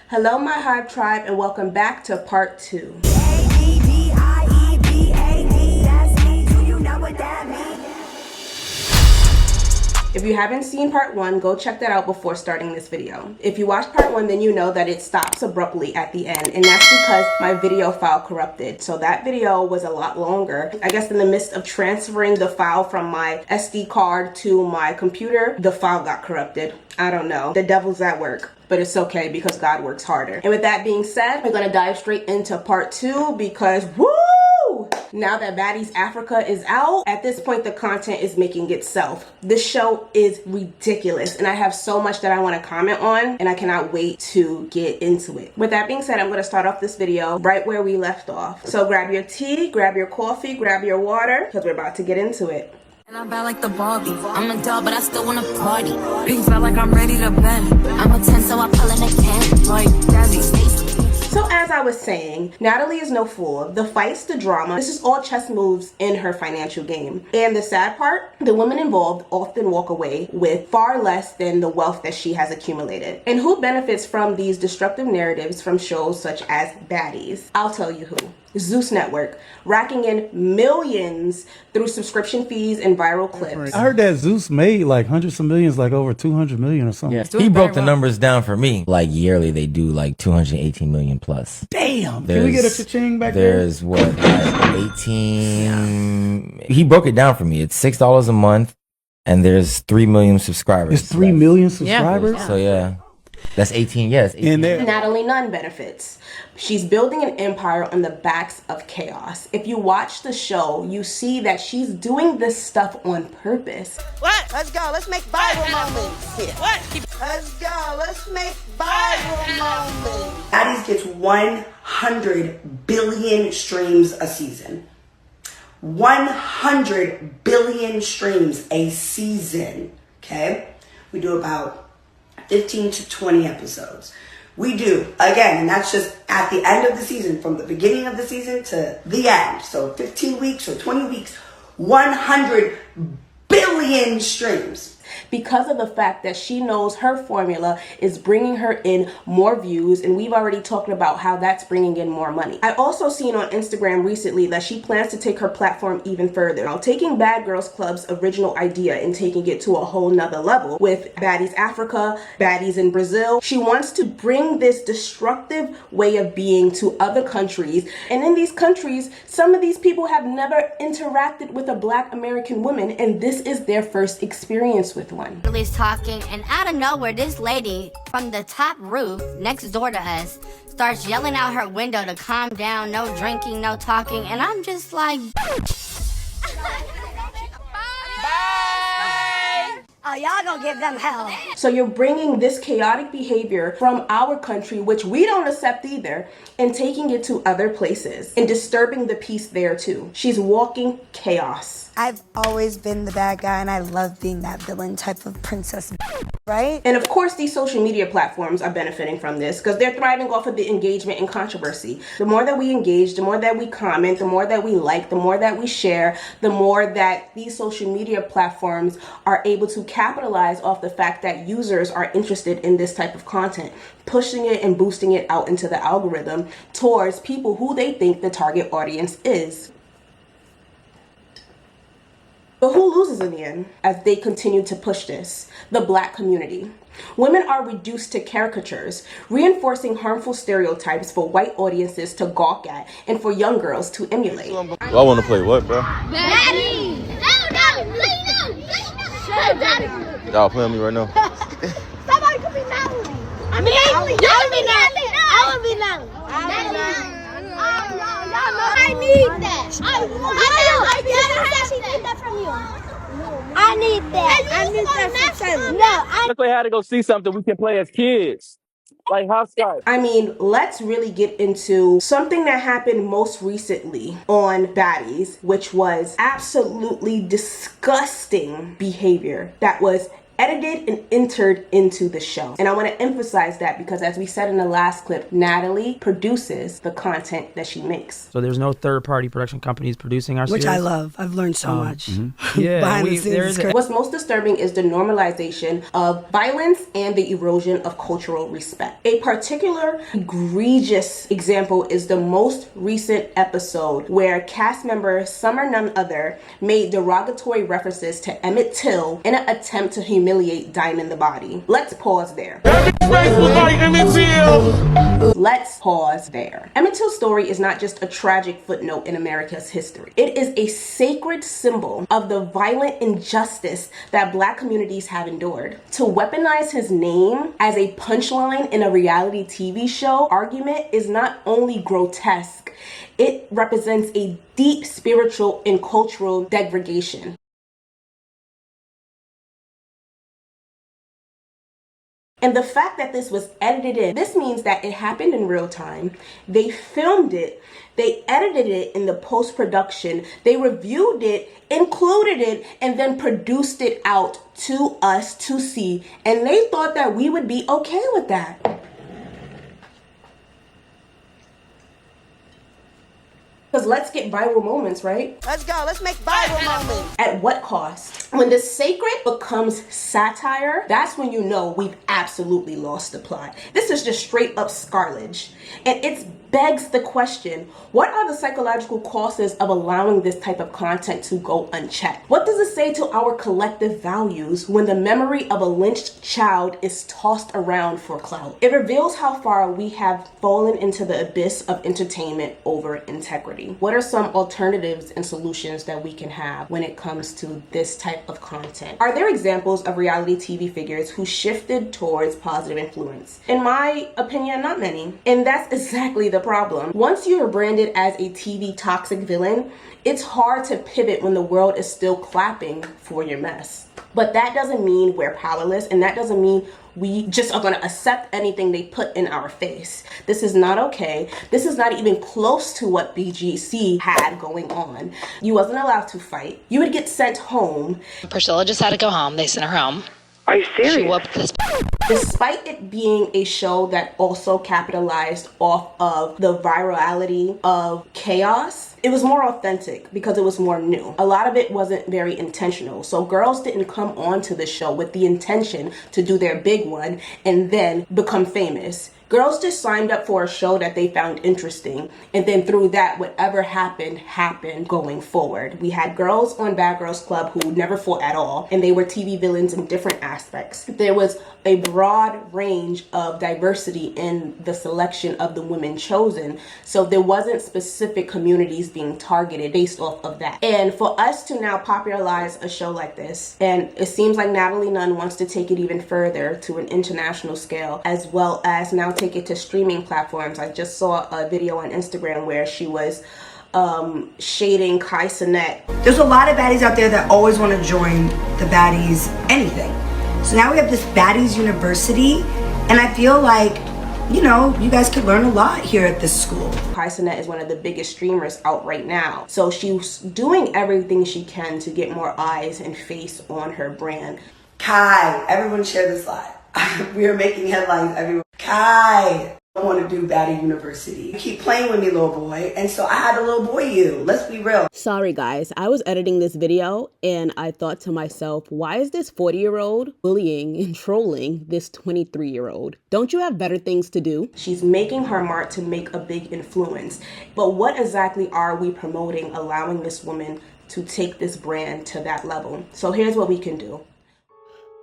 Hello my Hive Tribe and welcome back to part 2. If you haven't seen part 1, go check that out before starting this video. If you watched part 1, then you know that it stops abruptly at the end, and that's because my video file corrupted. So that video was a lot longer. I guess in the midst of transferring the file from my SD card to my computer, the file got corrupted. I don't know. The devil's at work. But it's okay because God works harder. And with that being said, we're gonna dive straight into part 2 because woo! Now that Baddies Africa is out, at this point the content is making itself. This show is ridiculous and I have so much that I want to comment on and I cannot wait to get into it. With that being said, I'm going to start off this video right where we left off. So grab your tea, grab your coffee, grab your water because we're about to get into it. And I'm bad like the Barbie. I'm a doll, but I still wanna party. Pink felt like I'm ready to bend. I'm a 10, so I pull in a 10. Like Daddy Stacy. So as I was saying, Natalie is no fool. The fights, the drama, this is all chess moves in her financial game. And the sad part, the women involved often walk away with far less than the wealth that she has accumulated. And who benefits from these destructive narratives from shows such as Baddies? I'll tell you who. Zeus Network, racking in millions through subscription fees and viral clips. I heard that Zeus made like hundreds of millions, like over 200 million or something. Yeah, he broke the numbers down for me. Like yearly, they do like 218 million plus. Damn. Can we get a cha-ching back there? There's what, like 18. He broke it down for me. It's $6 a month, and there's 3 million subscribers. It's 3 million subscribers? So yeah. That's 18, yes. 18. And there, Natalie Nunn benefits. She's building an empire on the backs of chaos. If you watch the show, you see that she's doing this stuff on purpose. What? Let's go. Let's make viral moments. Yeah. What? Let's go. Let's make viral moments. Baddies gets 100 billion streams a season. 100 billion streams a season. Okay? We do about 15 to 20 episodes. We do, again, and that's just at the end of the season, from the beginning of the season to the end. So 15 weeks or 20 weeks, 100 billion streams. Because of the fact that she knows her formula is bringing her in more views, and we've already talked about how that's bringing in more money. I also seen on Instagram recently that she plans to take her platform even further. Now, taking Bad Girls Club's original idea and taking it to a whole nother level with Baddies Africa, Baddies in Brazil. She wants to bring this destructive way of being to other countries. And in these countries, some of these people have never interacted with a Black American woman, and this is their first experience with one. Lily's talking, and out of nowhere, this lady from the top roof next door to us starts yelling out her window to calm down, no drinking, no talking, and I'm just like, oh, y'all gonna give them hell. So you're bringing this chaotic behavior from our country, which we don't accept either, and taking it to other places and disturbing the peace there too. She's walking chaos. I've always been the bad guy, and I love being that villain type of princess, right? And of course, these social media platforms are benefiting from this because they're thriving off of the engagement and controversy. The more that we engage, the more that we comment, the more that we like, the more that we share, the more that these social media platforms are able to capitalize off the fact that users are interested in this type of content, pushing it and boosting it out into the algorithm towards people who they think the target audience is. But who loses in the end as they continue to push this? The Black community. Women are reduced to caricatures, reinforcing harmful stereotypes for white audiences to gawk at and for young girls to emulate. Well, I want to play what, bro? Daddy! Y'all playing me right now? Somebody could be Natalie. I mean, I would be Natalie. I need that. I need that. Let's play how to go see something we can play as kids. Like hopscotch. I mean, let's really get into something that happened most recently on Baddies, which was absolutely disgusting behavior that was edited and entered into the show. And I want to emphasize that because, as we said in the last clip, Natalie produces the content that she makes. So there's no third-party production companies producing our series? Which I love. I've learned so much. Yeah. Behind the scenes. What's most disturbing is the normalization of violence and the erosion of cultural respect. A particular egregious example is the most recent episode where cast member Summer None Other made derogatory references to Emmett Till in an attempt to humiliate Diamond the Body. Let's pause there. Let's pause there. Emmett Till's story is not just a tragic footnote in America's history. It is a sacred symbol of the violent injustice that Black communities have endured. To weaponize his name as a punchline in a reality TV show argument is not only grotesque, it represents a deep spiritual and cultural degradation. And the fact that this was edited in, this means that it happened in real time. They filmed it, they edited it in the post-production, they reviewed it, included it, and then produced it out to us to see. And they thought that we would be okay with that. Because let's get viral moments, right? Let's go. Let's make viral moments. At what cost? When the sacred becomes satire, that's when you know we've absolutely lost the plot. This is just straight up scarlage. And it begs the question, what are the psychological causes of allowing this type of content to go unchecked? What does it say to our collective values when the memory of a lynched child is tossed around for clout? It reveals how far we have fallen into the abyss of entertainment over integrity. What are some alternatives and solutions that we can have when it comes to this type of content? Are there examples of reality TV figures who shifted towards positive influence? In my opinion, not many. And that's exactly the problem. Once you are branded as a TV toxic villain, it's hard to pivot when the world is still clapping for your mess. But that doesn't mean we're powerless, and that doesn't mean we just are gonna accept anything they put in our face. This is not okay. This is not even close to what BGC had going on. You wasn't allowed to fight. You would get sent home. Priscilla just had to go home. They sent her home. Are you serious? She whooped this. Despite it being a show that also capitalized off of the virality of chaos, it was more authentic because it was more new. A lot of it wasn't very intentional. So girls didn't come onto the show with the intention to do their big one and then become famous. Girls just signed up for a show that they found interesting, and then through that, whatever happened going forward. We had girls on Bad Girls Club who never fought at all, and they were TV villains in different aspects. There was a broad range of diversity in the selection of the women chosen, so there wasn't specific communities being targeted based off of that. And for us to now popularize a show like this, and it seems like Natalie Nunn wants to take it even further to an international scale, as well as now take it to streaming platforms. I just saw a video on Instagram where she was shading Kai Cenat. There's a lot of baddies out there that always want to join the Baddies anything. So now we have this Baddies University, and I feel like, you know, you guys could learn a lot here at this school. Kai Cenat is one of the biggest streamers out right now. So she's doing everything she can to get more eyes and face on her brand. Kai, everyone share this live. We are making headlines everywhere. Kai, I want to do Baddie University. You keep playing with me, little boy, and so I had to little boy you. Let's be real. Sorry guys, I was editing this video and I thought to myself, why is this 40-year-old bullying and trolling this 23-year-old? Don't you have better things to do? She's making her mark to make a big influence. But what exactly are we promoting, allowing this woman to take this brand to that level? So here's what we can do.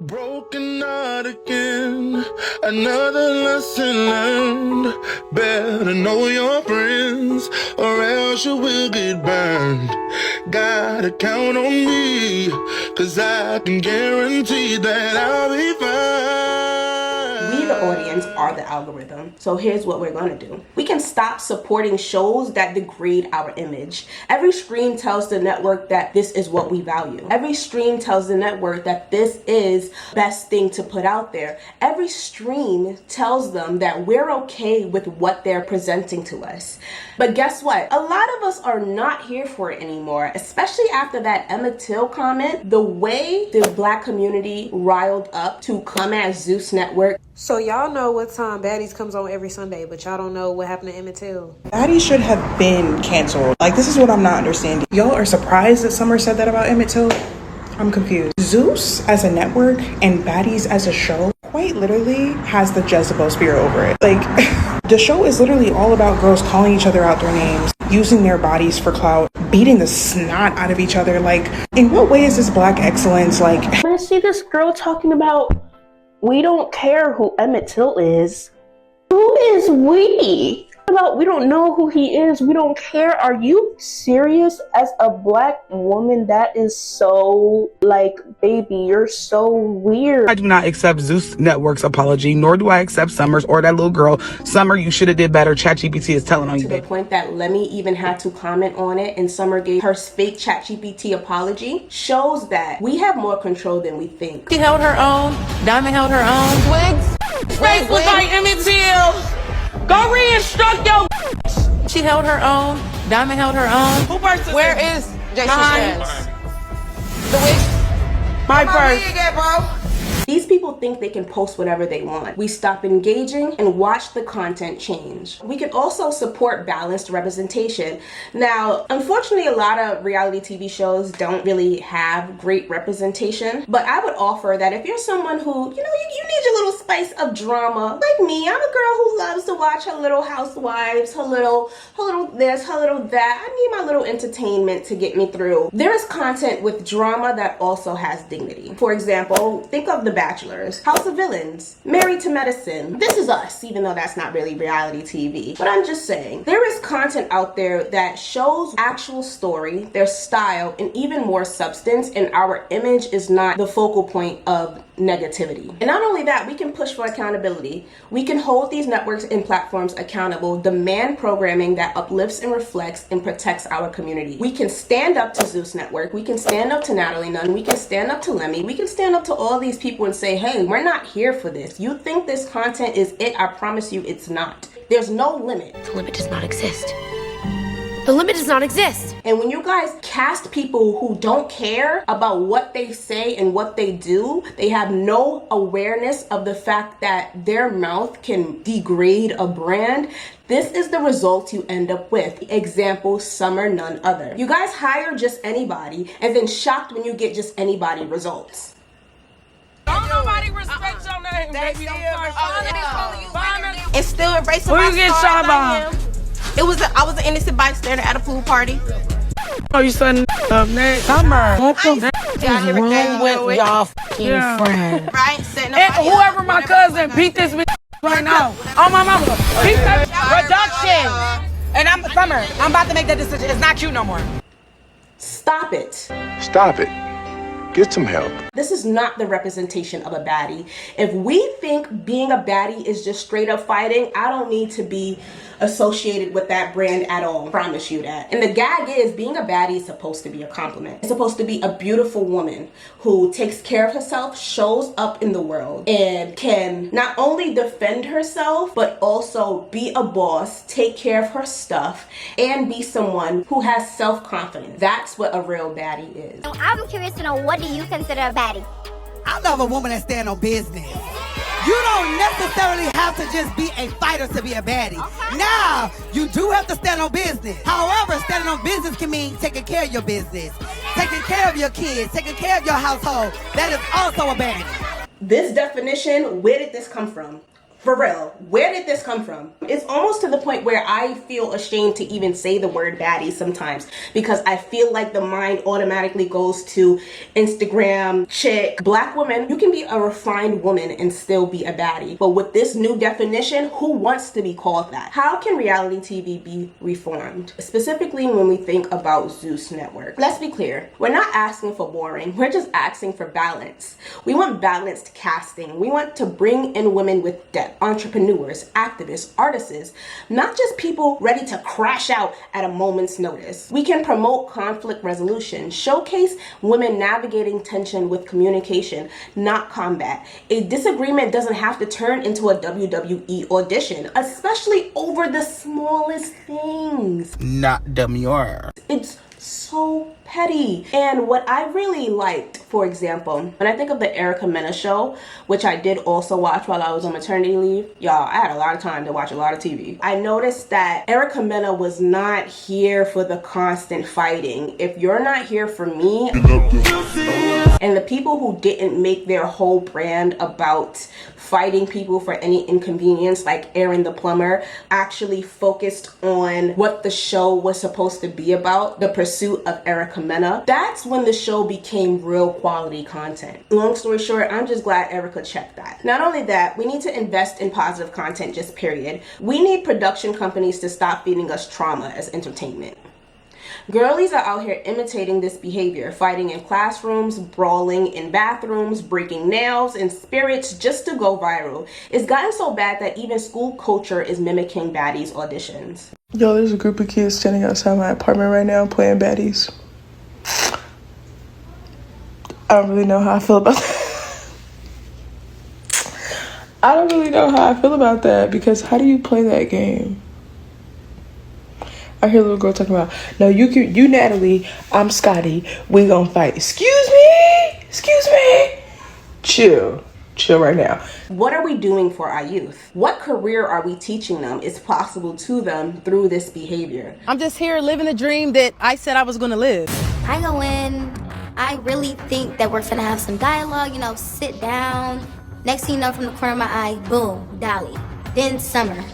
Broken out again, another lesson learned. Better know your friends, or else you will get burned. Gotta count on me, cause I can guarantee that I'll be fine. We the audience are the algorithm. So here's what we're gonna do. We can stop supporting shows that degrade our image. Every stream tells the network that this is what we value. Every stream tells the network that this is the best thing to put out there. Every stream tells them that we're okay with what they're presenting to us. But guess what? A lot of us are not here for it anymore, especially after that Emmett Till comment. The way the Black community riled up to come at Zeus Network. So y'all know what time Baddies comes on every Sunday, but y'all don't know what happened to Emmett Till. Baddies should have been canceled. Like, this is what I'm not understanding. Y'all are surprised that Summer said that about Emmett Till? I'm confused. Zeus as a network and Baddies as a show quite literally has the Jezebel spirit over it. Like, the show is literally all about girls calling each other out their names, using their bodies for clout, beating the snot out of each other. Like, in what way is this Black excellence? Like, I see this girl talking about, we don't care who Emmett Till is. Who is we? About we don't know who he is, we don't care. Are you serious? As a Black woman, that is so, like, baby, you're so weird. I do not accept Zeus Network's apology, nor do I accept Summer's or that little girl. Summer, you should have did better. ChatGPT is telling on you. To the point that Lemmy even had to comment on it, and Summer gave her fake ChatGPT apology, shows that we have more control than we think. She held her own. Diamond held her own. Twigs. Face was like Emmett Till. Go re-instruct your. She held her own. Diamond held her own. Who purse is Where is Jason Strands? The wig. My purse. Bro. These people think they can post whatever they want. We stop engaging and watch the content change. We can also support balanced representation. Now, unfortunately, a lot of reality TV shows don't really have great representation, but I would offer that if you're someone who, you know, you need your little spice of drama, like me, I'm a girl who loves to watch her little housewives, her little this, her little that. I need my little entertainment to get me through. There is content with drama that also has dignity. For example, think of The Bachelors, House of Villains, Married to Medicine. This Is Us, even though that's not really reality TV. But I'm just saying, there is content out there that shows actual story, their style, and even more substance, and our image is not the focal point of negativity. And not only that, we can push for accountability. We can hold these networks and platforms accountable, demand programming that uplifts and reflects and protects our community. We can stand up to Zeus Network. We can stand up to Natalie Nunn. We can stand up to Lemmy. We can stand up to all these people and say, hey, we're not here for this. You think this content is it? I promise you it's not. There's no limit. The limit does not exist. The limit does not exist. And when you guys cast people who don't care about what they say and what they do, they have no awareness of the fact that their mouth can degrade a brand, this is the result you end up with. Example, Summer, none other. You guys hire just anybody and then shocked when you get just anybody results. Don't nobody respect your name, baby. It's still embracing my scar by him. I was an innocent bystander at a pool party. Oh, you son up next. Summer. What the f*** is wrong with y'all f***ing friends? Right? And whoever my cousin, beat this bitch right now. Oh, my mama. Beat that Production. And I'm Summer. I'm about to make that decision. It's not you no more. Stop it. Stop it. Get some help. This is not the representation of a baddie. If we think being a baddie is just straight up fighting, I don't need to be associated with that brand at all. I promise you that. And the gag is, being a baddie is supposed to be a compliment. It's supposed to be a beautiful woman who takes care of herself, shows up in the world, and can not only defend herself, but also be a boss, take care of her stuff, and be someone who has self-confidence. That's what a real baddie is. So I'm curious to know, what do you consider a baddie? I love a woman that stand on business. You don't necessarily have to just be a fighter to be a baddie. Okay. Now, you do have to stand on business. However, standing on business can mean taking care of your business, taking care of your kids, taking care of your household. That is also a baddie. This definition, where did this come from? For real, where did this come from? It's almost to the point where I feel ashamed to even say the word baddie sometimes, because I feel like the mind automatically goes to Instagram, chick. Black women, you can be a refined woman and still be a baddie. But with this new definition, who wants to be called that? How can reality TV be reformed? Specifically when we think about Zeus Network. Let's be clear, we're not asking for boring, we're just asking for balance. We want balanced casting. We want to bring in women with depth. like entrepreneurs, activists, artists, not just people ready to crash out at a moment's notice. We can promote conflict resolution, showcase women navigating tension with communication, not combat. A disagreement doesn't have to turn into a WWE audition, especially over the smallest things. Not demure. It's so petty. And what I really liked, for example, when I think of the Erica Mena show, which I did also watch while I was on maternity leave, y'all, I had a lot of time to watch a lot of TV. I noticed that Erica Mena was not here for the constant fighting. If you're not here for me, and the people who didn't make their whole brand about fighting people for any inconvenience, like Aaron the plumber, actually focused on what the show was supposed to be about, the pursuit of Erica Mena, that's when the show became real quality content. Long story short, I'm just glad Erica checked that. Not only that, we need to invest in positive content, just period. We need production companies to stop feeding us trauma as entertainment. Girlies are out here imitating this behavior, fighting in classrooms, brawling in bathrooms, breaking nails and spirits just to go viral. It's gotten so bad that even school culture is mimicking Baddies auditions. Yo, there's a group of kids standing outside my apartment right now playing Baddies. I don't really know how I feel about that. I don't really know how I feel about that, because how do you play that game? I hear a little girl talking about, no, you Natalie, I'm Scotty, we gonna fight. Excuse me. Chill right now. What are we doing for our youth? What career are we teaching them is possible to them through this behavior? I'm just here living the dream that I said I was gonna live. I go in, I really think that we're finna have some dialogue, sit down. Next thing you know, from the corner of my eye, boom, Dolly. Then Summer.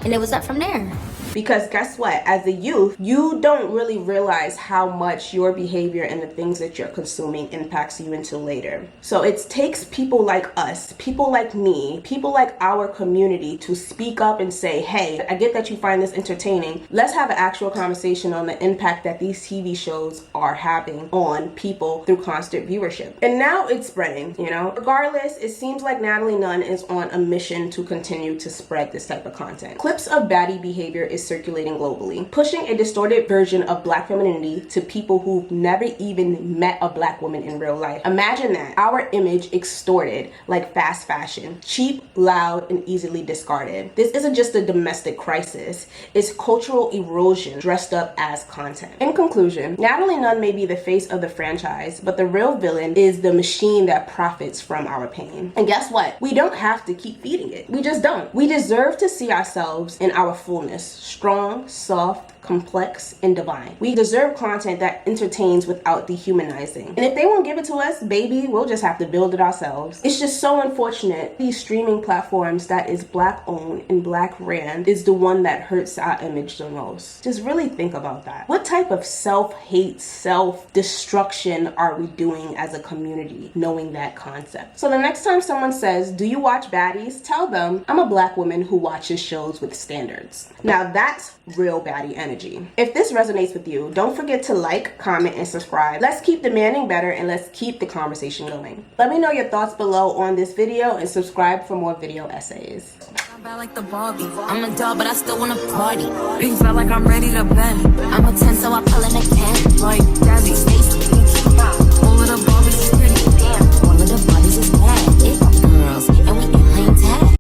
And it was up from there. Because guess what? As a youth, you don't really realize how much your behavior and the things that you're consuming impacts you until later. So it takes people like us, people like me, people like our community to speak up and say, hey, I get that you find this entertaining. Let's have an actual conversation on the impact that these TV shows are having on people through constant viewership. And now it's spreading, Regardless, it seems like Natalie Nunn is on a mission to continue to spread this type of content. Clips of baddie behavior is circulating globally, pushing a distorted version of Black femininity to people who've never even met a Black woman in real life. Imagine that, our image extorted like fast fashion, cheap, loud, and easily discarded. This isn't just a domestic crisis, it's cultural erosion dressed up as content. In conclusion, Natalie Nunn may be the face of the franchise, but the real villain is the machine that profits from our pain. And guess what? We don't have to keep feeding it. We just don't. We deserve to see ourselves in our fullness. Strong, soft, complex, and divine. We deserve content that entertains without dehumanizing. And if they won't give it to us, baby, we'll just have to build it ourselves. It's just so unfortunate. These streaming platforms that is Black owned and Black ran is the one that hurts our image the most. Just really think about that. What type of self-hate, self-destruction are we doing as a community knowing that concept? So the next time someone says, do you watch Baddies? Tell them, I'm a Black woman who watches shows with standards. Now that's real baddie energy. If this resonates with you, don't forget to like, comment, and subscribe. Let's keep demanding better and let's keep the conversation going. Let me know your thoughts below on this video and subscribe for more video essays. Like the Barbie. I'm a doll, but I still wanna party. Pink felt like I'm ready to bend. I'm a 10, so I